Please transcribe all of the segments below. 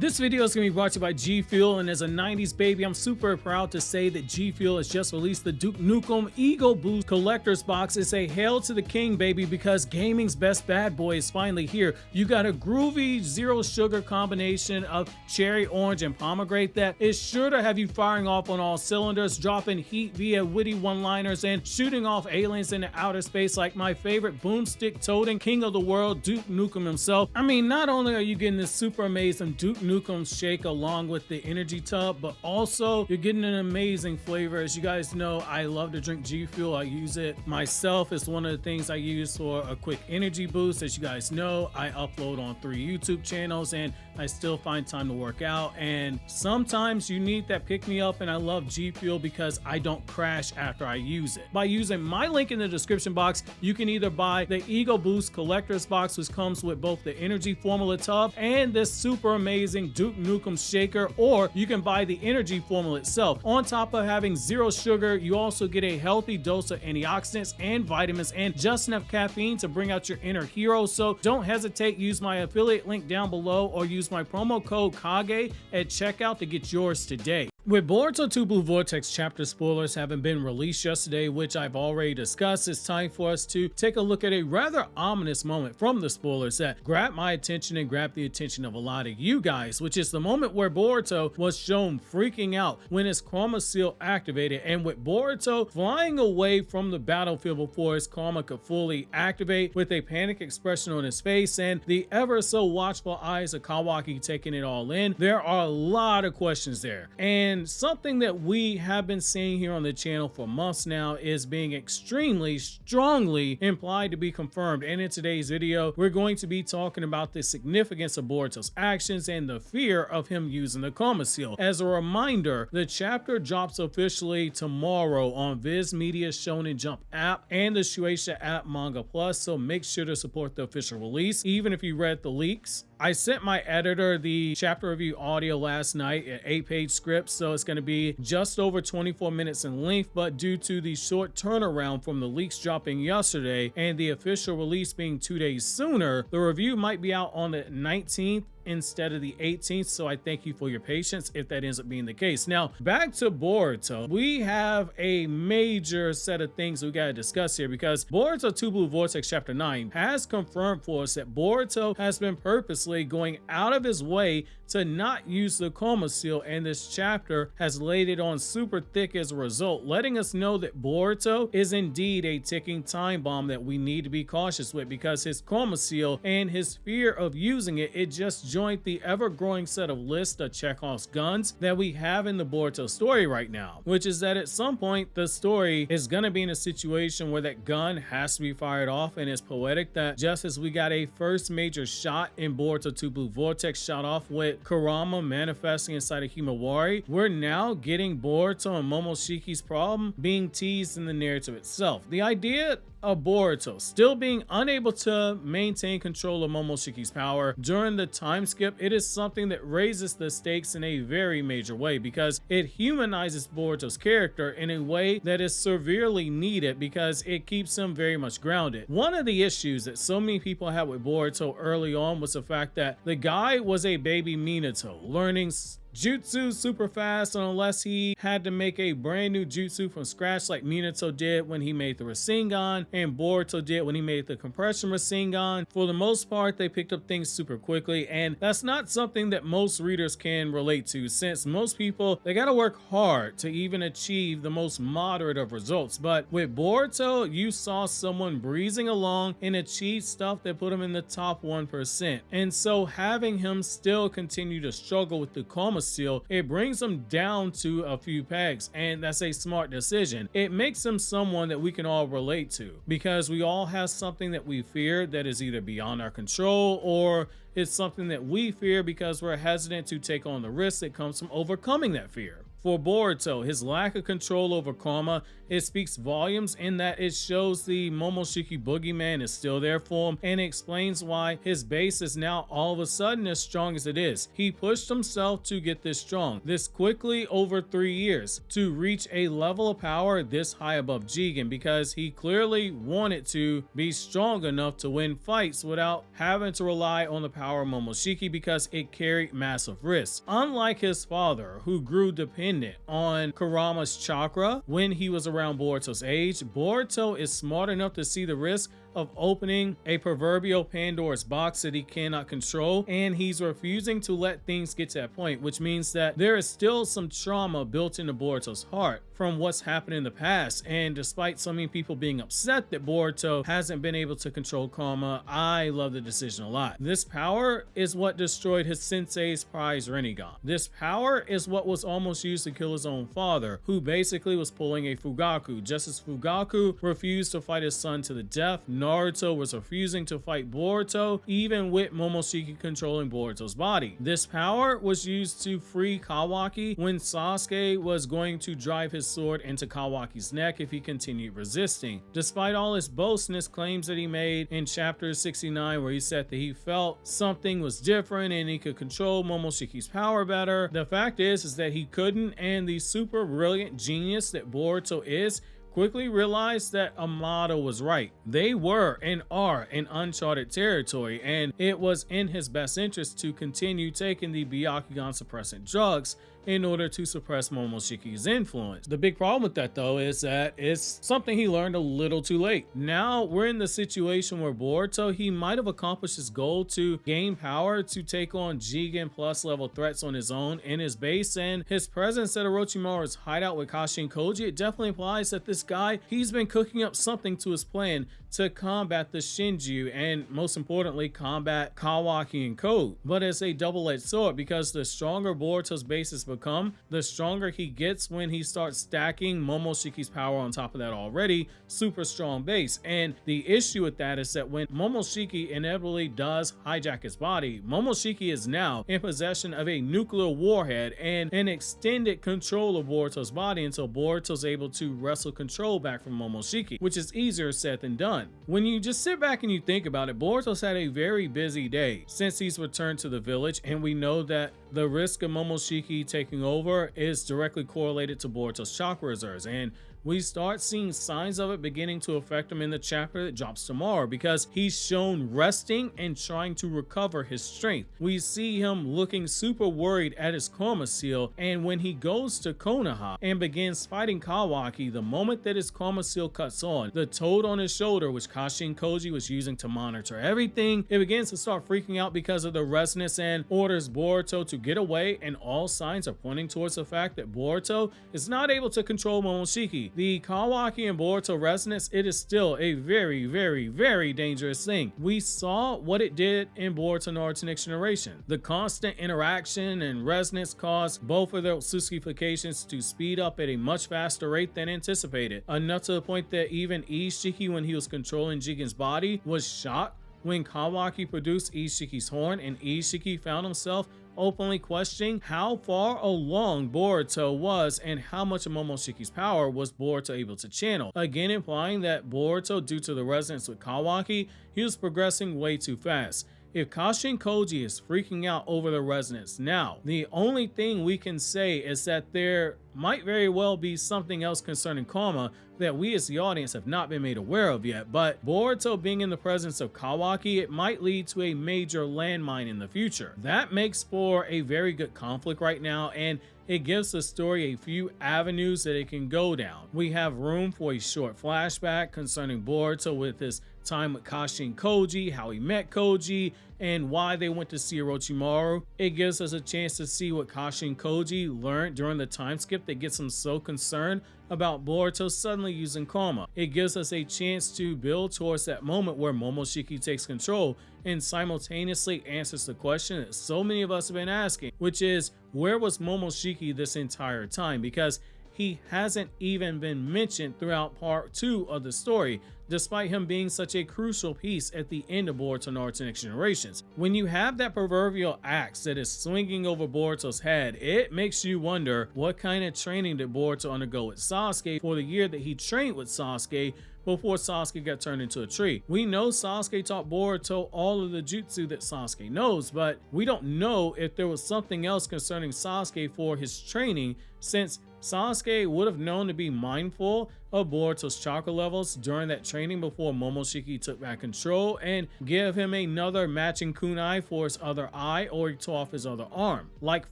This video is going to be brought to you by Gfuel, and as a 90s baby, I'm super proud to say that Gfuel has just released the Duke Nukem Ego Boost Collector's Box. It's a hail to the king, baby, because gaming's best bad boy is finally here. You got a groovy zero sugar combination of cherry, orange, and pomegranate that is sure to have you firing off on all cylinders, dropping heat via witty one-liners, and shooting off aliens into outer space like my favorite boomstick-toting king of the world, Duke Nukem himself. I mean, not only are you getting this super amazing Duke Nukem shake along with the energy tub, but also you're getting an amazing flavor. As you guys know, I love to drink Gfuel. I use it myself. It's one of the things I use for a quick energy boost. As you guys know, I upload on 3 YouTube channels and I still find time to work out, and sometimes you need that pick me up, and I love Gfuel because I don't crash after I use it. By using my link in the description box, you can either buy the Ego Boost Collector's Box, which comes with both the energy formula tub and this super amazing Duke Nukem shaker, or you can buy the energy formula itself. On top of having zero sugar, you also get a healthy dose of antioxidants and vitamins and just enough caffeine to bring out your inner hero. So don't hesitate, use my affiliate link down below or use my promo code KAGE at checkout to get yours today. With Boruto 2 Blue Vortex chapter spoilers having been released yesterday, which I've already discussed, it's time for us to take a look at a rather ominous moment from the spoilers that grabbed my attention and grabbed the attention of a lot of you guys, which is the moment where Boruto was shown freaking out when his Kurama seal activated, and with Boruto flying away from the battlefield before his Kurama could fully activate, with a panic expression on his face and the ever so watchful eyes of Kawaki taking it all in. There are a lot of questions there, and something that we have been seeing here on the channel for months now is being extremely strongly implied to be confirmed. And in today's video, we're going to be talking about the significance of Boruto's actions and the fear of him using the Kurama seal. As a reminder, the chapter drops officially tomorrow on Viz Media's Shonen Jump app and the Shueisha app Manga Plus, so make sure to support the official release, even if you read the leaks. I sent my editor the chapter review audio last night, an 8-page script, so it's going to be just over 24 minutes in length, but due to the short turnaround from the leaks dropping yesterday and the official release being 2 days sooner, the review might be out on the 19th instead of the 18th, so I thank you for your patience if that ends up being the case. Now, back to Boruto. We have a major set of things we gotta discuss here, because Boruto 2 Blue Vortex Chapter 9 has confirmed for us that Boruto has been purposely going out of his way to not use the Kurama seal, and this chapter has laid it on super thick as a result, letting us know that Boruto is indeed a ticking time bomb that we need to be cautious with, because his Kurama seal and his fear of using it, it just joined the ever-growing set of list of Chekhov's guns that we have in the Boruto story right now, which is that at some point the story is going to be in a situation where that gun has to be fired off, and it's poetic that just as we got a first major shot in Boruto 2 Blue Vortex shot off with Kurama manifesting inside of Himawari, we're now getting Boruto and Momoshiki's problem being teased in the narrative itself. The idea of Boruto still being unable to maintain control of Momoshiki's power during the time skip, it is something that raises the stakes in a very major way, because it humanizes Boruto's character in a way that is severely needed, because it keeps him very much grounded. One of the issues that so many people had with Boruto early on was the fact that the guy was a baby Minato, learning jutsu super fast, unless he had to make a brand new jutsu from scratch like Minato did when he made the Rasengan and Boruto did when he made the compression Rasengan. For the most part, they picked up things super quickly, and that's not something that most readers can relate to, since most people, they gotta work hard to even achieve the most moderate of results. But with Boruto, you saw someone breezing along and achieve stuff that put him in the top 1%, and so having him still continue to struggle with the Kurama seal, it brings him down to a few pegs, and that's a smart decision. It makes him someone that we can all relate to, because we all have something that we fear that is either beyond our control, or it's something that we fear because we're hesitant to take on the risk that comes from overcoming that fear. For Boruto, his lack of control over karma, it speaks volumes in that it shows the Momoshiki boogeyman is still there for him, and it explains why his base is now all of a sudden as strong as it is. He pushed himself to get this strong, this quickly over 3 years, to reach a level of power this high above Jigen, because he clearly wanted to be strong enough to win fights without having to rely on the power of Momoshiki, because it carried massive risks. Unlike his father, who grew dependent on Kurama's chakra when he was around Boruto's age, Boruto is smart enough to see the risk of opening a proverbial Pandora's box that he cannot control, and he's refusing to let things get to that point, which means that there is still some trauma built into Boruto's heart from what's happened in the past. And despite so many people being upset that Boruto hasn't been able to control karma, I love the decision a lot. This power is what destroyed his sensei's prize Rinnegan. This power is what was almost used to kill his own father, who basically was pulling a Fugaku. Just as Fugaku refused to fight his son to the death, Naruto was refusing to fight Boruto, even with Momoshiki controlling Boruto's body. This power was used to free Kawaki when Sasuke was going to drive his sword into Kawaki's neck if he continued resisting. Despite all his boasts and his claims that he made in chapter 69, where he said that he felt something was different and he could control Momoshiki's power better, the fact is that he couldn't, and the super brilliant genius that Boruto is quickly realized that Amado was right. They were and are in uncharted territory, and it was in his best interest to continue taking the Byakugan suppressant drugs in order to suppress Momoshiki's influence. The big problem with that, though, is that it's something he learned a little too late. Now we're in the situation where Boruto, he might have accomplished his goal to gain power to take on Jigen plus level threats on his own in his base, and his presence at Orochimaru's hideout with Kashi and Koji, it definitely implies that this guy, he's been cooking up something to his plan to combat the Shinju, and most importantly, combat Kawaki and Code. But it's a double-edged sword, because the stronger Boruto's base has become, the stronger he gets when he starts stacking Momoshiki's power on top of that already super strong base. And the issue with that is that when Momoshiki inevitably does hijack his body, Momoshiki is now in possession of a nuclear warhead and an extended control of Boruto's body until Boruto's able to wrestle control back from Momoshiki, which is easier said than done. When you just sit back and you think about it, Boruto's had a very busy day since he's returned to the village, and we know that the risk of Momoshiki taking over is directly correlated to Boruto's chakra reserves, and we start seeing signs of it beginning to affect him in the chapter that drops tomorrow, because he's shown resting and trying to recover his strength. We see him looking super worried at his karma seal, and when he goes to Konoha and begins fighting Kawaki, the moment that his karma seal cuts on, the toad on his shoulder, which Kashi and Koji was using to monitor everything, it begins to start freaking out because of the resonance and orders Boruto to get away, and all signs are pointing towards the fact that Boruto is not able to control Momoshiki. The Kawaki and Boruto resonance, it is still a very, very, very dangerous thing. We saw what it did in Boruto Naruto Next Generation. The constant interaction and resonance caused both of their Susukifications to speed up at a much faster rate than anticipated, enough to the point that even Ishiki, when he was controlling Jigen's body, was shocked when Kawaki produced Ishiki's horn, and Ishiki found himself openly questioning how far along Boruto was and how much of Momoshiki's power was Boruto able to channel, again implying that Boruto, due to the resonance with Kawaki, he was progressing way too fast. If Kashi and Koji is freaking out over the resonance now, the only thing we can say is that there might very well be something else concerning karma that we as the audience have not been made aware of yet. But Boruto being in the presence of Kawaki, it might lead to a major landmine in the future. That makes for a very good conflict right now, and it gives the story a few avenues that it can go down. We have room for a short flashback concerning Boruto with his time with Kashi and Koji, how he met Koji, and why they went to see Orochimaru. It gives us a chance to see what Kashi and Koji learned during the time skip that gets them so concerned about Boruto suddenly using karma. It gives us a chance to build towards that moment where Momoshiki takes control and simultaneously answers the question that so many of us have been asking, which is, where was Momoshiki this entire time? Because he hasn't even been mentioned throughout part 2 of the story. despite him being such a crucial piece at the end of Boruto Naruto Next Generations. When you have that proverbial axe that is swinging over Boruto's head, it makes you wonder what kind of training did Boruto undergo with Sasuke for the year that he trained with Sasuke before Sasuke got turned into a tree. We know Sasuke taught Boruto all of the jutsu that Sasuke knows, but we don't know if there was something else concerning Sasuke for his training, since Sasuke would have known to be mindful of Boruto's chakra levels during that training before Momoshiki took back control and give him another matching kunai for his other eye, or he tore off his other arm. Like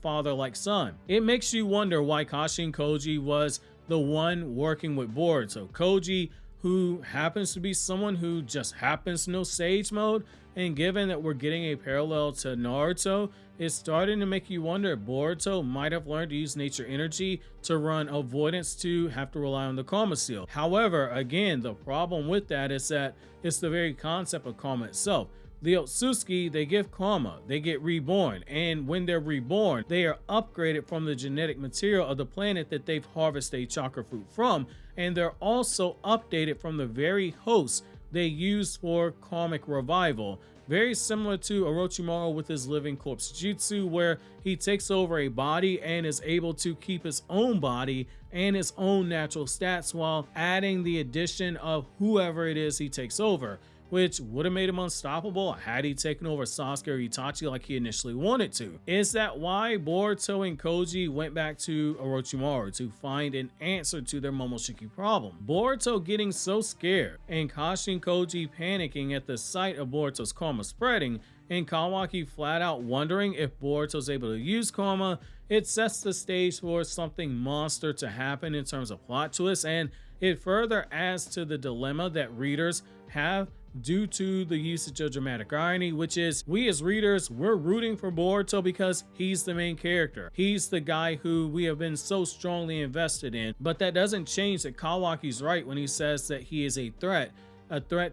father, like son. It makes you wonder why Kashin Koji was the one working with Boruto. Koji, who happens to be someone who just happens to know Sage Mode, and given that we're getting a parallel to Naruto, it's starting to make you wonder if Boruto might have learned to use nature energy to run avoidance to have to rely on the Karma Seal. However, again, the problem with that is that it's the very concept of karma itself. The Otsutsuki, they give karma, they get reborn, and when they're reborn, they are upgraded from the genetic material of the planet that they've harvested a chakra fruit from, and they're also updated from the very host they use for karmic revival. Very similar to Orochimaru with his living corpse jutsu, where he takes over a body and is able to keep his own body and his own natural stats while adding the addition of whoever it is he takes over, which would have made him unstoppable had he taken over Sasuke or Itachi like he initially wanted to. Is that why Boruto and Koji went back to Orochimaru to find an answer to their Momoshiki problem? Boruto getting so scared and Kashin Koji panicking at the sight of Boruto's karma spreading, and Kawaki flat out wondering if Boruto's able to use karma, it sets the stage for something monster to happen in terms of plot twists, and it further adds to the dilemma that readers have due to the usage of dramatic irony, which is we as readers, we're rooting for Boruto because he's the main character. He's the guy who we have been so strongly invested in, but that doesn't change that Kawaki's right when he says that he is a threat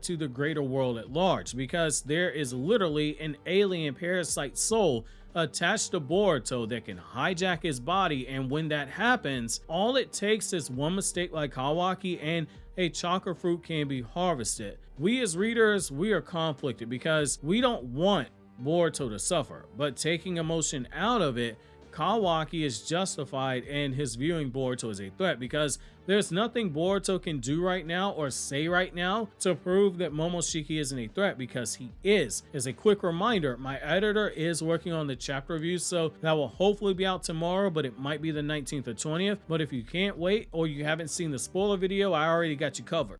to the greater world at large, because there is literally an alien parasite soul attached to Boruto that can hijack his body, and when that happens, all it takes is one mistake like Kawaki and a chakra fruit can be harvested. We as readers, we are conflicted because we don't want Boruto to suffer, but taking emotion out of it, Kawaki is justified in his viewing Boruto as a threat, because there's nothing Boruto can do right now or say right now to prove that Momoshiki isn't a threat, because he is. As a quick reminder, my editor is working on the chapter review, so that will hopefully be out tomorrow, but it might be the 19th or 20th. But if you can't wait or you haven't seen the spoiler video, I already got you covered.